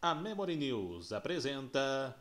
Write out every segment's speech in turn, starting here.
A Memory News apresenta...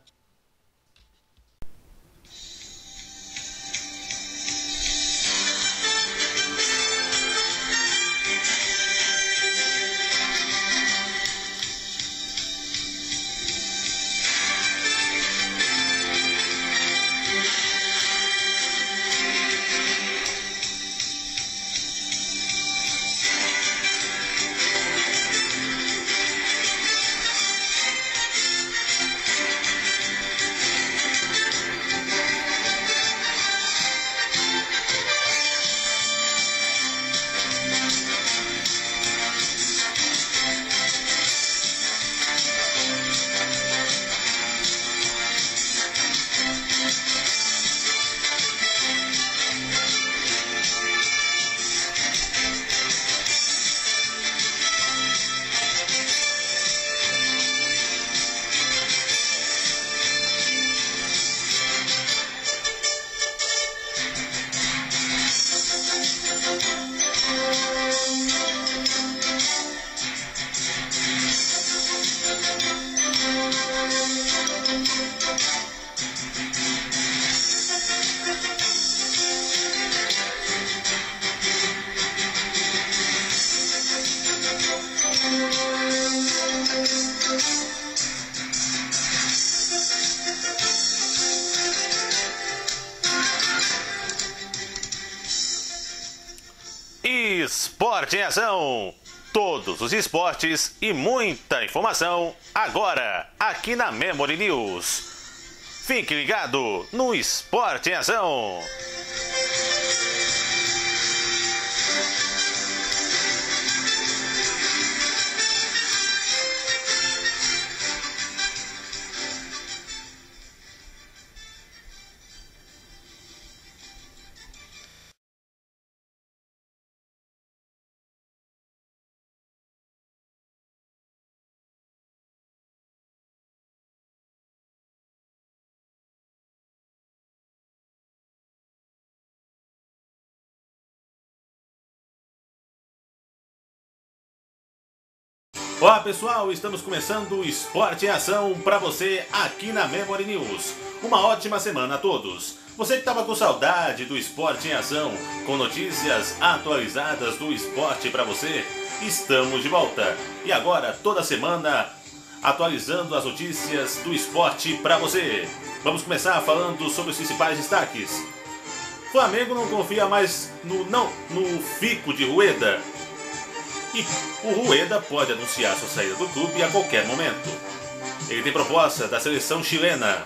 Esporte em Ação. Todos os esportes e muita informação agora aqui na Memory News. Fique ligado no Esporte em Ação. Olá pessoal, estamos começando o Esporte em Ação para você aqui na Memory News. Uma ótima semana a todos. Você que estava com saudade do Esporte em Ação, com notícias atualizadas do esporte para você, estamos de volta. E agora, toda semana, atualizando as notícias do esporte para você. Vamos começar falando sobre os principais destaques. Flamengo não confia mais no Fico de Rueda. E o Rueda pode anunciar sua saída do clube a qualquer momento. Ele tem proposta da seleção chilena.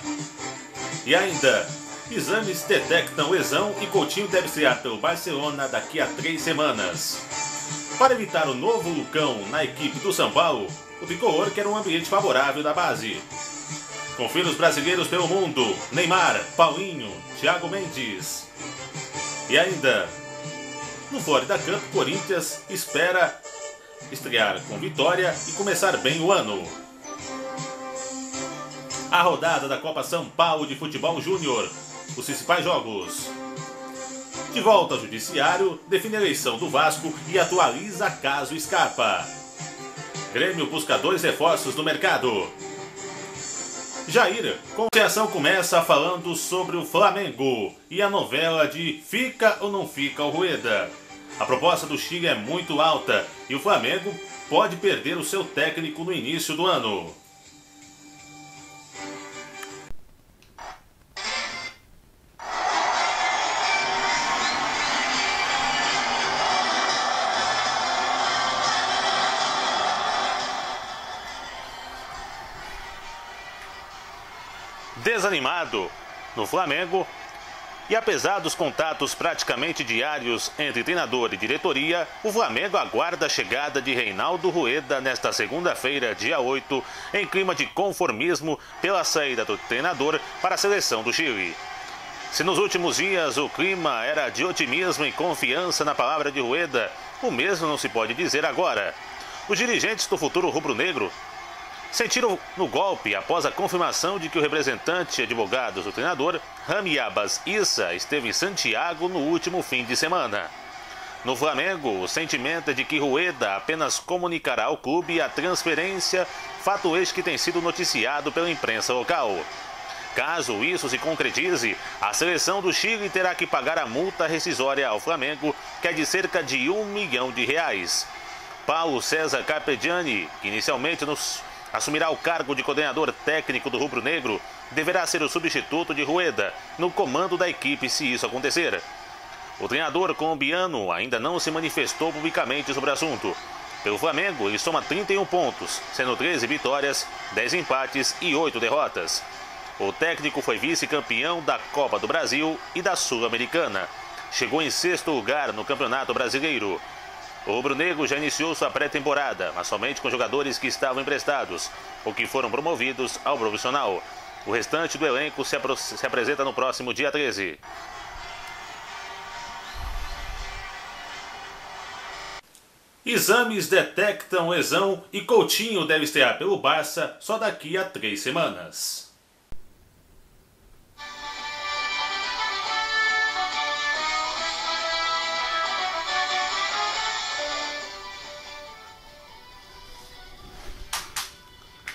E ainda, exames detectam lesão e Coutinho deve estrear pelo Barcelona daqui a 3 semanas. Para evitar o novo Lucão na equipe do São Paulo, o tricolor quer um ambiente favorável da base. Confira os brasileiros pelo mundo: Neymar, Paulinho, Thiago Mendes. E ainda, no Florida Cup, Corinthians espera estrear com vitória e começar bem o ano. A rodada da Copa São Paulo de Futebol Júnior, os principais jogos. De volta ao judiciário, define a eleição do Vasco e atualiza caso Scarpa. Grêmio busca 2 reforços no mercado. Jair, a ação começa falando sobre o Flamengo e a novela de fica ou não fica o Rueda. A proposta do Chile é muito alta e o Flamengo pode perder o seu técnico no início do ano. Desanimado no Flamengo. E apesar dos contatos praticamente diários entre treinador e diretoria, o Flamengo aguarda a chegada de Reinaldo Rueda nesta segunda-feira, dia 8, em clima de conformismo pela saída do treinador para a seleção do Chile. Se nos últimos dias o clima era de otimismo e confiança na palavra de Rueda, o mesmo não se pode dizer agora. Os dirigentes do futuro rubro-negro sentiram no golpe após a confirmação de que o representante e advogado do treinador, Rami Abbas Issa, esteve em Santiago no último fim de semana. No Flamengo, o sentimento é de que Rueda apenas comunicará ao clube a transferência fato este que tem sido noticiado pela imprensa local. Caso isso se concretize, a seleção do Chile terá que pagar a multa rescisória ao Flamengo, que é de cerca de R$1 milhão. Paulo César Carpegiani, que inicialmente assumirá o cargo de coordenador técnico do rubro-negro, deverá ser o substituto de Rueda no comando da equipe se isso acontecer. O treinador colombiano ainda não se manifestou publicamente sobre o assunto. Pelo Flamengo, ele soma 31 pontos, sendo 13 vitórias, 10 empates e 8 derrotas. O técnico foi vice-campeão da Copa do Brasil e da Sul-Americana. Chegou em 6º lugar no Campeonato Brasileiro. O rubro-negro já iniciou sua pré-temporada, mas somente com jogadores que estavam emprestados, ou que foram promovidos ao profissional. O restante do elenco se apresenta no próximo dia 13. Exames detectam lesão e Coutinho deve estrear pelo Barça só daqui a 3 semanas.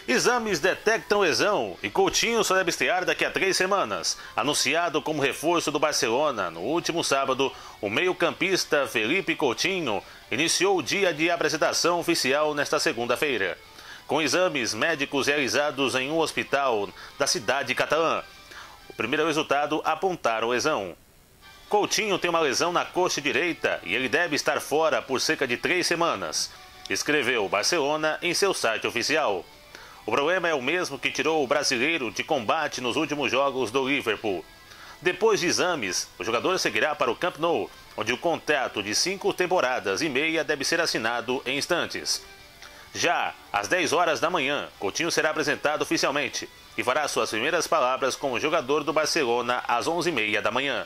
Exames detectam lesão e Coutinho só deve estrear daqui a 3 semanas. Anunciado como reforço do Barcelona no último sábado, o meio-campista Felipe Coutinho iniciou o dia de apresentação oficial nesta segunda-feira, com exames médicos realizados em um hospital da cidade catalã. O primeiro resultado apontaram lesão. Coutinho tem uma lesão na coxa direita e ele deve estar fora por cerca de 3 semanas, escreveu o Barcelona em seu site oficial. O problema é o mesmo que tirou o brasileiro de combate nos últimos jogos do Liverpool. Depois de exames, o jogador seguirá para o Camp Nou, onde o contrato de 5 temporadas e meia deve ser assinado em instantes. Já às 10 horas da manhã, Coutinho será apresentado oficialmente e fará suas primeiras palavras como jogador do Barcelona às 11h30 da manhã.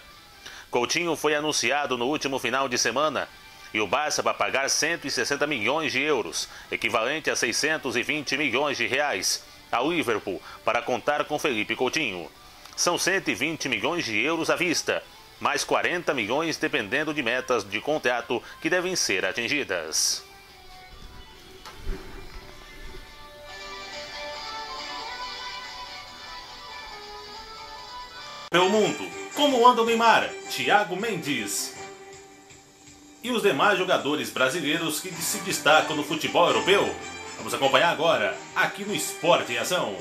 Coutinho foi anunciado no último final de semana e o Barça vai pagar 160 milhões de euros, equivalente a 620 milhões de reais, ao Liverpool para contar com Felipe Coutinho. São 120 milhões de euros à vista, mais 40 milhões dependendo de metas de contrato que devem ser atingidas. Meu mundo, como anda o Neymar? Thiago Mendes. E os demais jogadores brasileiros que se destacam no futebol europeu? Vamos acompanhar agora, aqui no Esporte em Ação.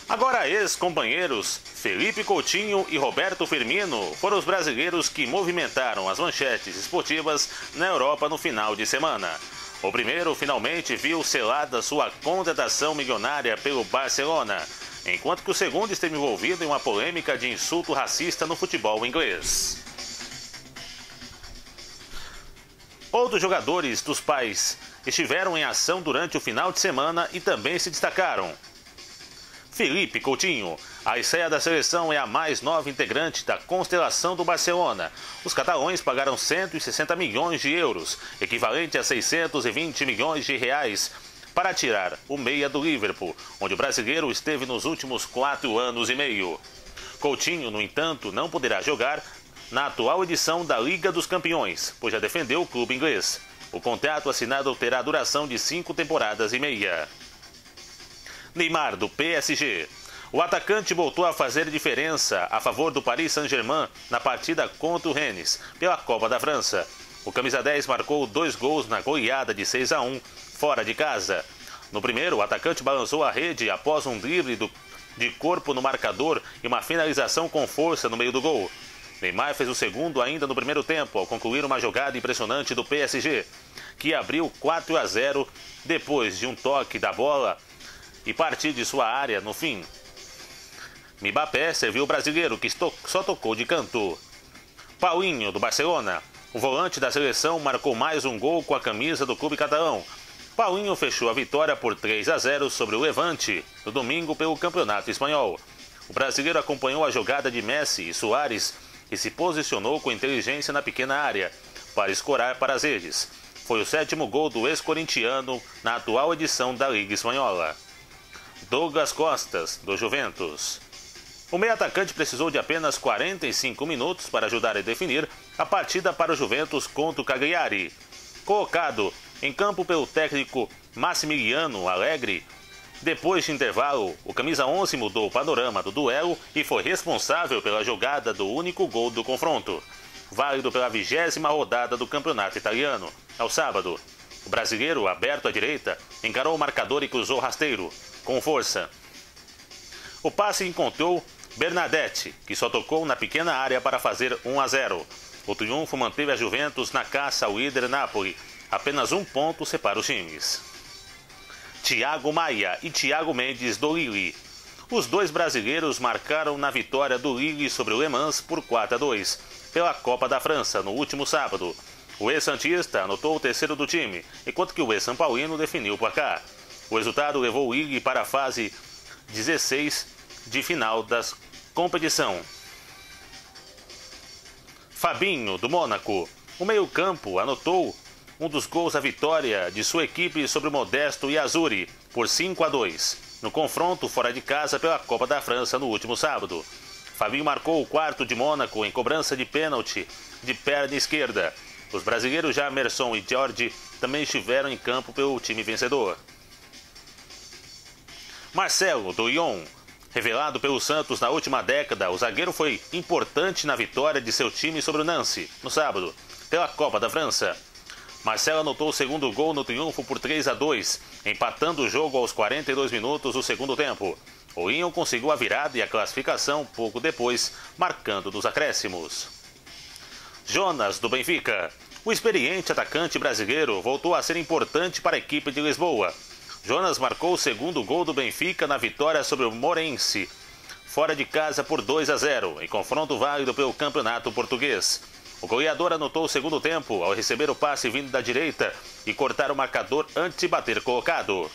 Agora ex-companheiros Felipe Coutinho e Roberto Firmino foram os brasileiros que movimentaram as manchetes esportivas na Europa no final de semana. O primeiro finalmente viu selada sua contratação milionária pelo Barcelona, enquanto que o segundo esteve envolvido em uma polêmica de insulto racista no futebol inglês. Outros jogadores dos pais estiveram em ação durante o final de semana e também se destacaram. Felipe Coutinho. A estreia da seleção é a mais nova integrante da constelação do Barcelona. Os catalães pagaram 160 milhões de euros, equivalente a 620 milhões de reais, para tirar o meia do Liverpool, onde o brasileiro esteve nos últimos 4 anos e meio. Coutinho, no entanto, não poderá jogar na atual edição da Liga dos Campeões, pois já defendeu o clube inglês. O contrato assinado terá duração de 5 temporadas e meia. Neymar, do PSG. O atacante voltou a fazer diferença a favor do Paris Saint-Germain na partida contra o Rennes, pela Copa da França. O camisa 10 marcou 2 gols na goleada de 6-1, fora de casa. No primeiro, o atacante balançou a rede após um drible de corpo no marcador e uma finalização com força no meio do gol. Neymar fez o segundo ainda no primeiro tempo, ao concluir uma jogada impressionante do PSG, que abriu 4-0 depois de um toque da bola e partir de sua área no fim. Mbappé serviu o brasileiro, que só tocou de canto. Paulinho, do Barcelona. O volante da seleção marcou mais um gol com a camisa do clube catalão. Paulinho fechou a vitória por 3-0 sobre o Levante, no domingo pelo Campeonato Espanhol. O brasileiro acompanhou a jogada de Messi e Suárez e se posicionou com inteligência na pequena área para escorar para as redes. Foi o 7º gol do ex-corintiano na atual edição da Liga Espanhola. Douglas Costas, do Juventus. O meio-atacante precisou de apenas 45 minutos para ajudar a definir a partida para o Juventus contra o Cagliari. Colocado em campo pelo técnico Massimiliano Allegri, depois de intervalo, o camisa 11 mudou o panorama do duelo e foi responsável pela jogada do único gol do confronto, válido pela 20ª rodada do campeonato italiano. Ao sábado, o brasileiro, aberto à direita, encarou o marcador e cruzou rasteiro, com força. O passe encontrou Bernadette, que só tocou na pequena área para fazer 1-0. O triunfo manteve a Juventus na caça ao líder Napoli. Apenas um ponto separa os times. Thiago Maia e Thiago Mendes do Lille. Os dois brasileiros marcaram na vitória do Lille sobre o Le Mans por 4-2, pela Copa da França, no último sábado. O ex-santista anotou o terceiro do time, enquanto que o ex-são paulino definiu o placar. O resultado levou o Lille para a fase 16 de final da competição. Fabinho, do Mônaco. O meio-campo anotou um dos gols da vitória de sua equipe sobre o modesto Iazzurri por 5-2, no confronto fora de casa pela Copa da França no último sábado. Fabinho marcou o quarto de Mônaco em cobrança de pênalti de perna esquerda. Os brasileiros Jamerson e Jorge também estiveram em campo pelo time vencedor. Marcelo, do Lyon. Revelado pelo Santos na última década, o zagueiro foi importante na vitória de seu time sobre o Nancy, no sábado, pela Copa da França. Marcelo anotou o segundo gol no triunfo por 3-2, empatando o jogo aos 42 minutos do segundo tempo. O Lyon conseguiu a virada e a classificação pouco depois, marcando nos acréscimos. Jonas, do Benfica. O experiente atacante brasileiro voltou a ser importante para a equipe de Lisboa. Jonas marcou o segundo gol do Benfica na vitória sobre o Morense, fora de casa por 2-0, em confronto válido pelo campeonato português. O goleador anotou o segundo tempo ao receber o passe vindo da direita e cortar o marcador antes de bater colocado.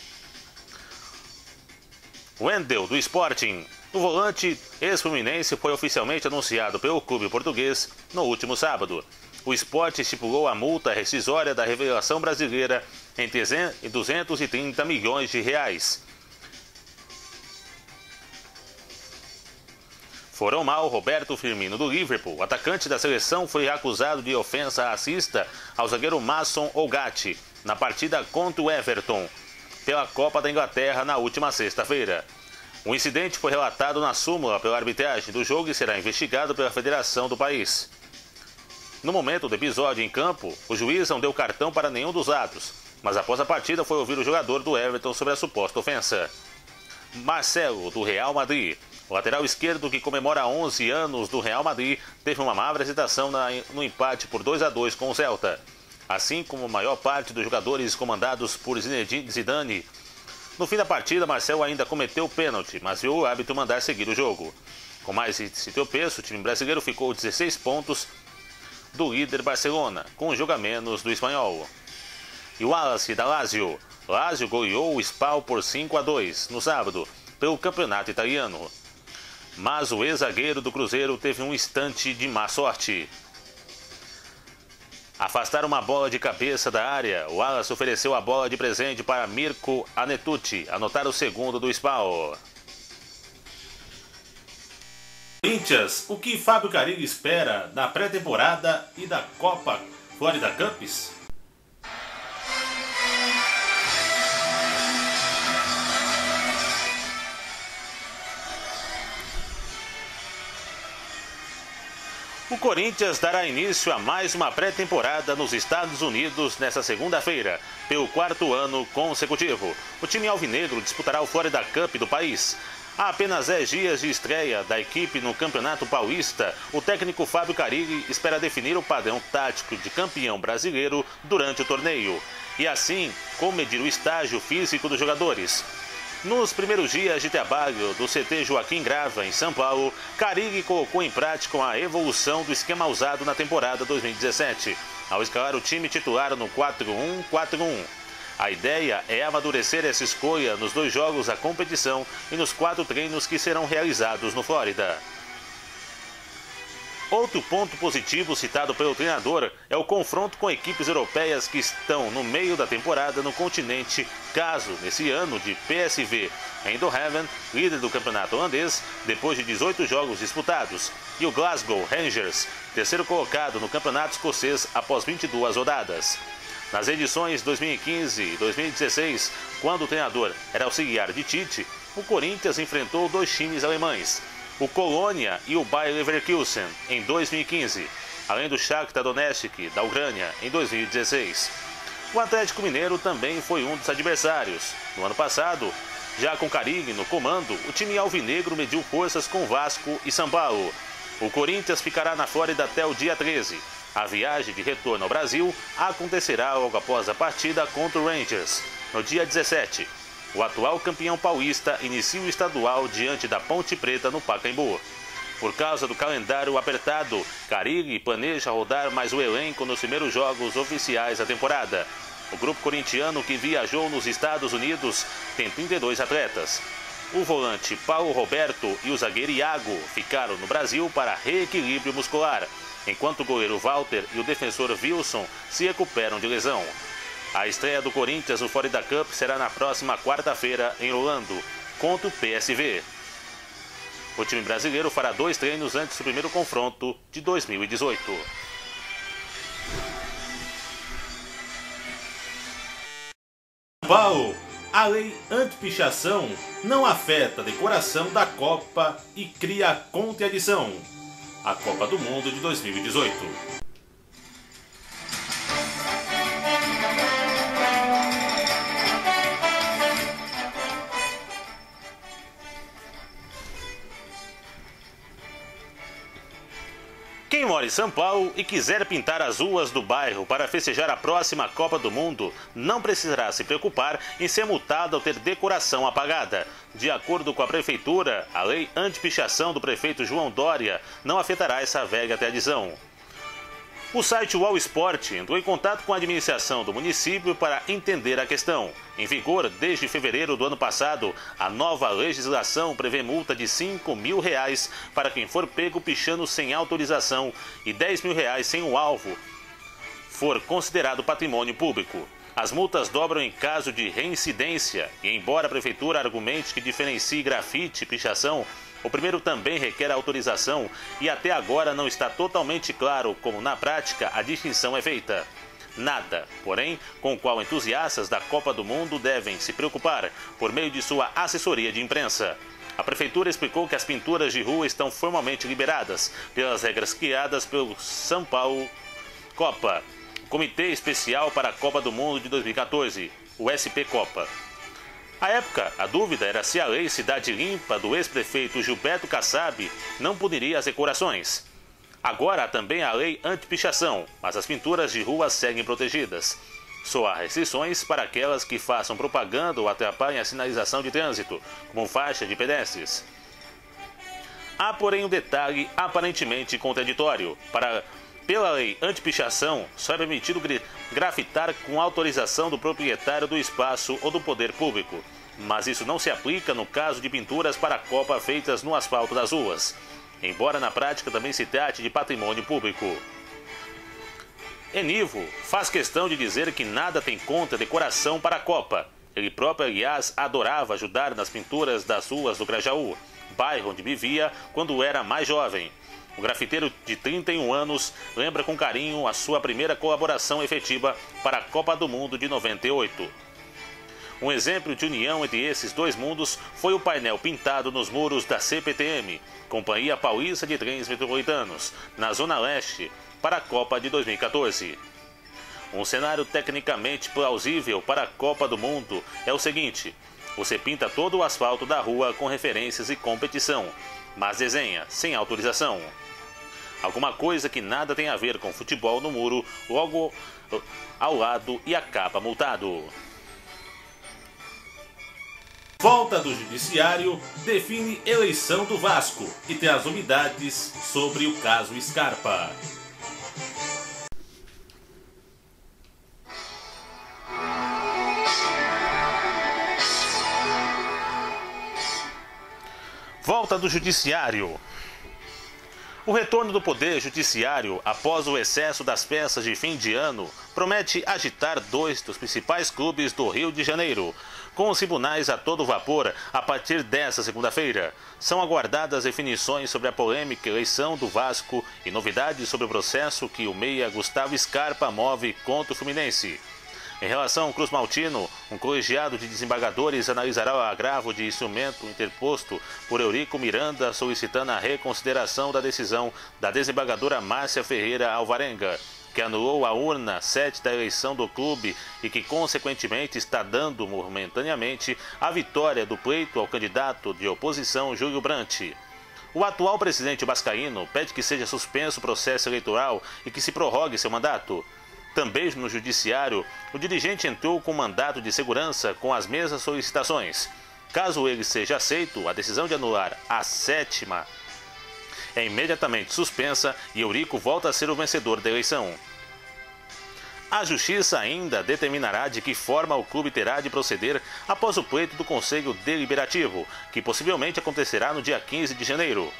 Wendel, do Sporting. O volante ex-fluminense foi oficialmente anunciado pelo clube português no último sábado. O Sport estipulou a multa rescisória da revelação brasileira em 230 milhões de reais. Foram mal Roberto Firmino, do Liverpool. O atacante da seleção foi acusado de ofensa racista ao zagueiro Mason Ogati na partida contra o Everton pela Copa da Inglaterra na última sexta-feira. O incidente foi relatado na súmula pela arbitragem do jogo e será investigado pela federação do país. No momento do episódio em campo, o juiz não deu cartão para nenhum dos lados, mas após a partida foi ouvir o jogador do Everton sobre a suposta ofensa. Marcelo, do Real Madrid. O lateral esquerdo, que comemora 11 anos do Real Madrid, teve uma má apresentação no empate por 2-2 com o Celta. Assim como a maior parte dos jogadores comandados por Zinedine Zidane. No fim da partida, Marcelo ainda cometeu o pênalti, mas viu o árbitro mandar seguir o jogo. Com mais esse tropeço, o time brasileiro ficou 16 pontos do líder Barcelona, com um jogo a menos do espanhol. E o Wallace, da Lazio. Lazio goleou o Spal por 5-2 no sábado, pelo campeonato italiano. Mas o ex-zagueiro do Cruzeiro teve um instante de má sorte. Afastar uma bola de cabeça da área, o Wallace ofereceu a bola de presente para Mirko Anetucci anotar o segundo do Spal. Corinthians, o que Fábio Carilli espera da pré-temporada e da Copa Florida Cups? O Corinthians dará início a mais uma pré-temporada nos Estados Unidos nesta segunda-feira, pelo quarto ano consecutivo. O time alvinegro disputará o Florida Cup do país. Há apenas 10 dias de estreia da equipe no Campeonato Paulista, o técnico Fábio Carilli espera definir o padrão tático de campeão brasileiro durante o torneio e assim como medir o estágio físico dos jogadores. Nos primeiros dias de trabalho do CT Joaquim Grava, em São Paulo, Carilli colocou em prática a evolução do esquema usado na temporada 2017, ao escalar o time titular no 4-1-4-1. A ideia é amadurecer essa escolha nos 2 jogos da competição e nos 4 treinos que serão realizados no Flórida. Outro ponto positivo citado pelo treinador é o confronto com equipes europeias que estão no meio da temporada no continente, caso nesse ano de PSV Eindhoven, líder do campeonato holandês, depois de 18 jogos disputados, e o Glasgow Rangers, terceiro colocado no campeonato escocês após 22 rodadas. Nas edições 2015 e 2016, quando o treinador era auxiliar de Tite, o Corinthians enfrentou dois times alemães, o Colônia e o Bayer Leverkusen, em 2015, além do Shakhtar Donetsk, da Ucrânia, em 2016. O Atlético Mineiro também foi um dos adversários. No ano passado, já com Carille no comando, o time alvinegro mediu forças com Vasco e São Paulo. O Corinthians ficará na Flórida até o dia 13. A viagem de retorno ao Brasil acontecerá logo após a partida contra o Rangers, no dia 17. O atual campeão paulista inicia o estadual diante da Ponte Preta no Pacaembu. Por causa do calendário apertado, Carille planeja rodar mais o elenco nos primeiros jogos oficiais da temporada. O grupo corintiano que viajou nos Estados Unidos tem 32 atletas. O volante Paulo Roberto e o zagueiro Iago ficaram no Brasil para reequilíbrio muscular, enquanto o goleiro Walter e o defensor Wilson se recuperam de lesão. A estreia do Corinthians no Florida Cup será na próxima quarta-feira em Orlando, contra o PSV. O time brasileiro fará 2 treinos antes do primeiro confronto de 2018. Paulo, a lei anti-pichação não afeta a decoração da Copa e cria contradição. A Copa do Mundo de 2018. Quem mora em São Paulo e quiser pintar as ruas do bairro para festejar a próxima Copa do Mundo, não precisará se preocupar em ser multado ao ter decoração apagada. De acordo com a Prefeitura, a lei anti-pichação do prefeito João Dória não afetará essa velha tradição. O site UOL Sport entrou em contato com a administração do município para entender a questão. Em vigor desde fevereiro do ano passado, a nova legislação prevê multa de R$ 5.000 para quem for pego pichando sem autorização e R$ 10.000 sem o alvo for considerado patrimônio público. As multas dobram em caso de reincidência e, embora a prefeitura argumente que diferencie grafite e pichação, o primeiro também requer autorização e até agora não está totalmente claro como na prática a distinção é feita. Nada, porém, com o qual entusiastas da Copa do Mundo devem se preocupar por meio de sua assessoria de imprensa. A prefeitura explicou que as pinturas de rua estão formalmente liberadas pelas regras criadas pelo São Paulo Copa, o Comitê Especial para a Copa do Mundo de 2014, o SP Copa. À época, a dúvida era se a lei Cidade Limpa do ex-prefeito Gilberto Kassab não puniria as decorações. Agora há também a lei anti-pichação, mas as pinturas de rua seguem protegidas. Só há restrições para aquelas que façam propaganda ou atrapalhem a sinalização de trânsito, como faixa de pedestres. Há, porém, um detalhe aparentemente contraditório. Pela lei anti-pichação, só é permitido grafitar com autorização do proprietário do espaço ou do poder público. Mas isso não se aplica no caso de pinturas para a Copa feitas no asfalto das ruas, embora na prática também se trate de patrimônio público. Enivo faz questão de dizer que nada tem contra decoração para a Copa. Ele próprio, aliás, adorava ajudar nas pinturas das ruas do Grajaú, bairro onde vivia quando era mais jovem. O grafiteiro de 31 anos lembra com carinho a sua primeira colaboração efetiva para a Copa do Mundo de 98. Um exemplo de união entre esses dois mundos foi o painel pintado nos muros da CPTM, Companhia Paulista de Trens Metropolitanos, na Zona Leste, para a Copa de 2014. Um cenário tecnicamente plausível para a Copa do Mundo é o seguinte: você pinta todo o asfalto da rua com referências e competição, mas desenha sem autorização. Alguma coisa que nada tem a ver com futebol no muro, logo ao lado e acaba multado. Volta do Judiciário define eleição do Vasco e traz novidades sobre o caso Scarpa. Volta do Judiciário. O retorno do Poder Judiciário após o excesso das festas de fim de ano promete agitar dois dos principais clubes do Rio de Janeiro. Com os tribunais a todo vapor a partir desta segunda-feira, são aguardadas definições sobre a polêmica eleição do Vasco e novidades sobre o processo que o meia Gustavo Scarpa move contra o Fluminense. Em relação ao Cruz Maltino, um colegiado de desembargadores analisará o agravo de instrumento interposto por Eurico Miranda solicitando a reconsideração da decisão da desembargadora Márcia Ferreira Alvarenga, que anulou a urna 7 da eleição do clube e que, consequentemente, está dando momentaneamente a vitória do pleito ao candidato de oposição Júlio Brandt. O atual presidente vascaíno pede que seja suspenso o processo eleitoral e que se prorrogue seu mandato. Também no judiciário, o dirigente entrou com mandato de segurança com as mesmas solicitações. Caso ele seja aceito, a decisão de anular a 7ª é imediatamente suspensa e Eurico volta a ser o vencedor da eleição. A Justiça ainda determinará de que forma o clube terá de proceder após o pleito do Conselho Deliberativo, que possivelmente acontecerá no dia 15 de janeiro.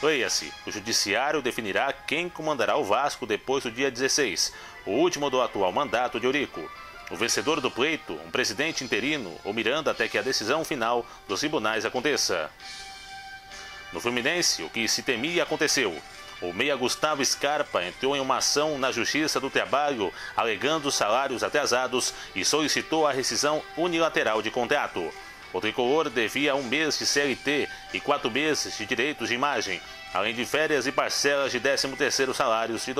Leia-se, o Judiciário definirá quem comandará o Vasco depois do dia 16, o último do atual mandato de Eurico. O vencedor do pleito, um presidente interino ou Miranda até que a decisão final dos tribunais aconteça. No Fluminense, o que se temia aconteceu. O meia Gustavo Scarpa entrou em uma ação na Justiça do Trabalho, alegando salários atrasados e solicitou a rescisão unilateral de contrato. O tricolor devia 1 mês de CLT e 4 meses de direitos de imagem, além de férias e parcelas de 13º salários de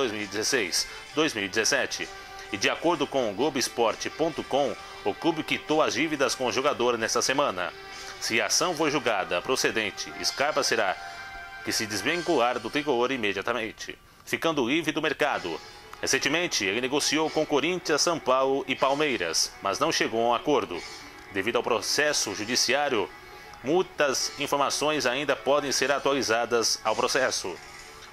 2016-2017. E de acordo com o Globoesporte.com, o clube quitou as dívidas com o jogador nesta semana. Se a ação for julgada procedente, Scarpa será que se desvincular do tricolor imediatamente, ficando livre do mercado. Recentemente, ele negociou com Corinthians, São Paulo e Palmeiras, mas não chegou a um acordo. Devido ao processo judiciário, muitas informações ainda podem ser atualizadas ao processo.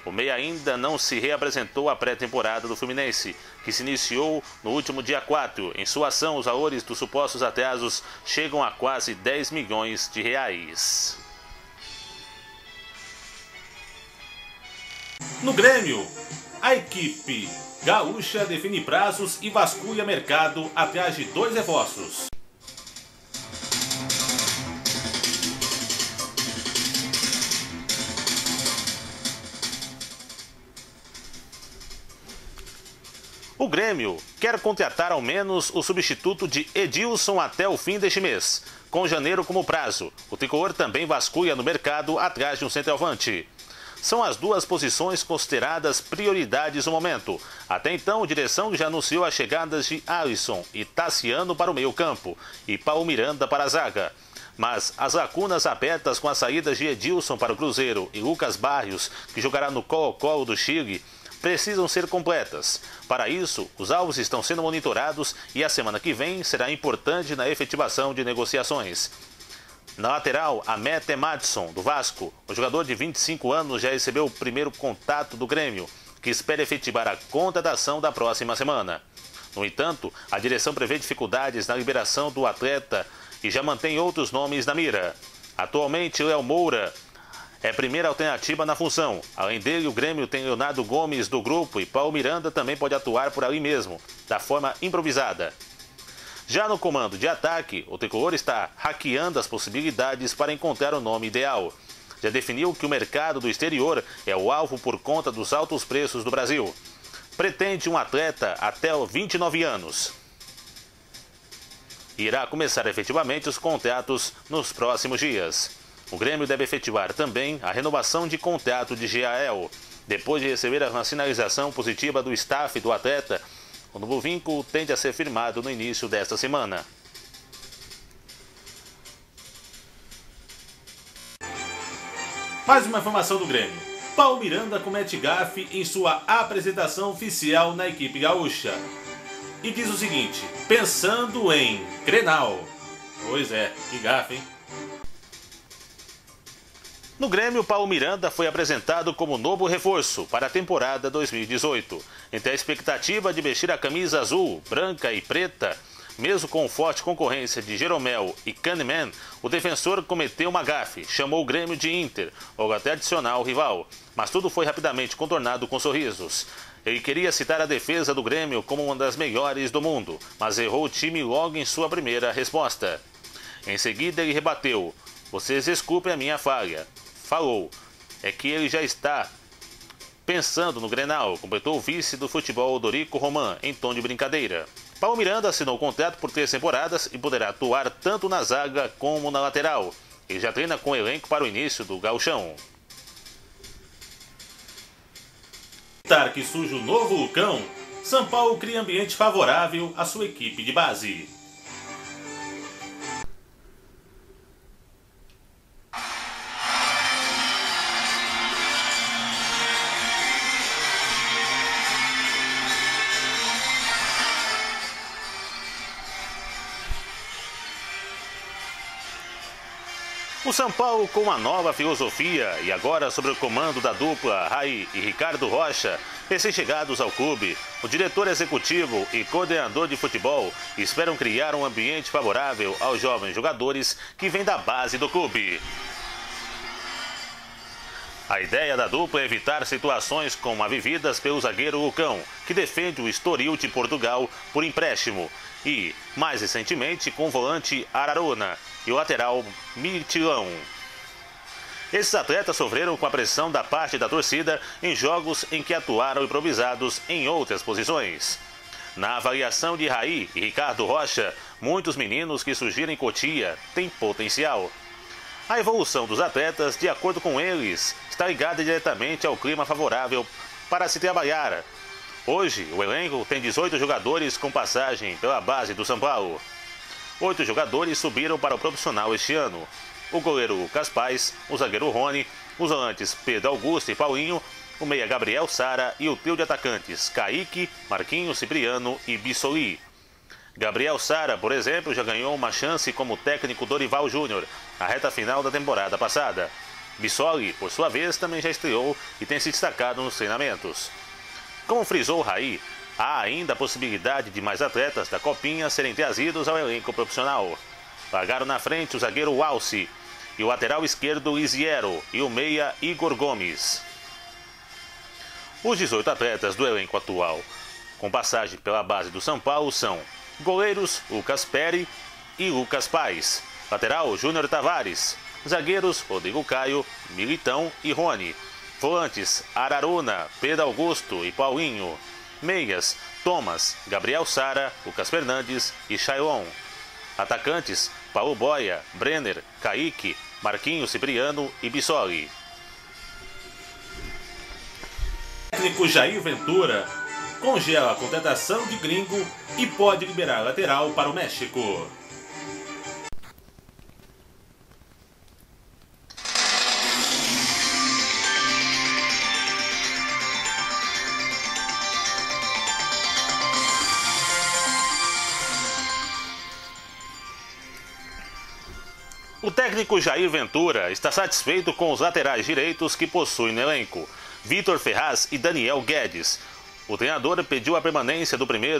O meia ainda não se reapresentou à pré-temporada do Fluminense, que se iniciou no último dia 4. Em sua ação, os valores dos supostos atrasos chegam a quase 10 milhões de reais. No Grêmio, a equipe gaúcha define prazos e vasculha mercado atrás de 2 reforços. O Grêmio quer contratar ao menos o substituto de Edilson até o fim deste mês, com janeiro como prazo. O tricolor também vasculha no mercado atrás de um centroavante. São as 2 posições consideradas prioridades no momento. Até então, a direção já anunciou as chegadas de Alisson e Tassiano para o meio-campo e Paulo Miranda para a zaga. Mas as lacunas abertas com as saídas de Edilson para o Cruzeiro e Lucas Barrios, que jogará no Colo-Colo do Chile, precisam ser completas. Para isso, os alvos estão sendo monitorados e a semana que vem será importante na efetivação de negociações. Na lateral, a meta é Madison, do Vasco. O jogador de 25 anos já recebeu o primeiro contato do Grêmio, que espera efetivar a contratação da próxima semana. No entanto, a direção prevê dificuldades na liberação do atleta e já mantém outros nomes na mira. Atualmente, Léo Moura é a primeira alternativa na função. Além dele, o Grêmio tem Leonardo Gomes do grupo e Paulo Miranda também pode atuar por ali mesmo, da forma improvisada. Já no comando de ataque, o tricolor está hackeando as possibilidades para encontrar o nome ideal. Já definiu que o mercado do exterior é o alvo por conta dos altos preços do Brasil. Pretende um atleta até os 29 anos. Irá começar efetivamente os contratos nos próximos dias. O Grêmio deve efetivar também a renovação de contrato de Jael. Depois de receber a sinalização positiva do staff do atleta, o novo vínculo tende a ser firmado no início desta semana. Mais uma informação do Grêmio. Paulo Miranda comete gafe em sua apresentação oficial na equipe gaúcha. E diz o seguinte: pensando em Grenal. Pois é, que gafe, hein? No Grêmio, Paulo Miranda foi apresentado como novo reforço para a temporada 2018. Entre a expectativa de vestir a camisa azul, branca e preta, Mesmo com forte concorrência de Jeromel e Kahneman, o defensor cometeu uma gafe, chamou o Grêmio de Inter, ou até adicional rival, mas tudo foi rapidamente contornado com sorrisos. Ele queria citar a defesa do Grêmio como uma das melhores do mundo, mas errou o time logo em sua primeira resposta. Em seguida ele rebateu: "Vocês desculpem a minha falha." Falou: "É que ele já está pensando no Grenal", completou o vice do futebol Dorico Roman, em tom de brincadeira. Paulo Miranda assinou o contrato por 3 temporadas e poderá atuar tanto na zaga como na lateral. Ele já treina com o elenco para o início do Gauchão. Que surge o novo Lucão, São Paulo cria ambiente favorável à sua equipe de base. O São Paulo, com uma nova filosofia e agora sob o comando da dupla Raí e Ricardo Rocha, recém-chegados ao clube, o diretor executivo e coordenador de futebol esperam criar um ambiente favorável aos jovens jogadores que vêm da base do clube. A ideia da dupla é evitar situações como a vividas pelo zagueiro Lucão, que defende o Estoril de Portugal por empréstimo, e, mais recentemente, com o volante Araruna e o lateral Mitilão. Esses atletas sofreram com a pressão da parte da torcida em jogos em que atuaram improvisados em outras posições. Na avaliação de Raí e Ricardo Rocha, muitos meninos que surgiram em Cotia têm potencial. A evolução dos atletas, de acordo com eles, está ligada diretamente ao clima favorável para se trabalhar. Hoje, o elenco tem 18 jogadores com passagem pela base do São Paulo. 8 jogadores subiram para o profissional este ano: o goleiro Lucas Paz, o zagueiro Rony, os volantes Pedro Augusto e Paulinho, o meia Gabriel Sara e o trio de atacantes Kaique, Marquinhos Cipriano e Bissoli. Gabriel Sara, por exemplo, já ganhou uma chance como técnico Dorival Júnior na reta final da temporada passada. Bissoli, por sua vez, também já estreou e tem se destacado nos treinamentos. Como frisou Raí, há ainda a possibilidade de mais atletas da Copinha serem trazidos ao elenco profissional. Largaram na frente o zagueiro Walsi e o lateral esquerdo Lisiero e o meia Igor Gomes. Os 18 atletas do elenco atual, com passagem pela base do São Paulo, são goleiros Lucas Peri e Lucas Paz, lateral Júnior Tavares, zagueiros Rodrigo Caio, Militão e Rony, volantes Araruna, Pedro Augusto e Paulinho, meias Thomas, Gabriel Sara, Lucas Fernandes e Shailon, atacantes Paulo Boia, Brenner, Kaique, Marquinhos Cipriano e Bissoli. O técnico Jair Ventura congela a contratação de Gringo e pode liberar lateral para o México. O técnico Jair Ventura está satisfeito com os laterais direitos que possui no elenco, Vitor Ferraz e Daniel Guedes. O treinador pediu a permanência do primeiro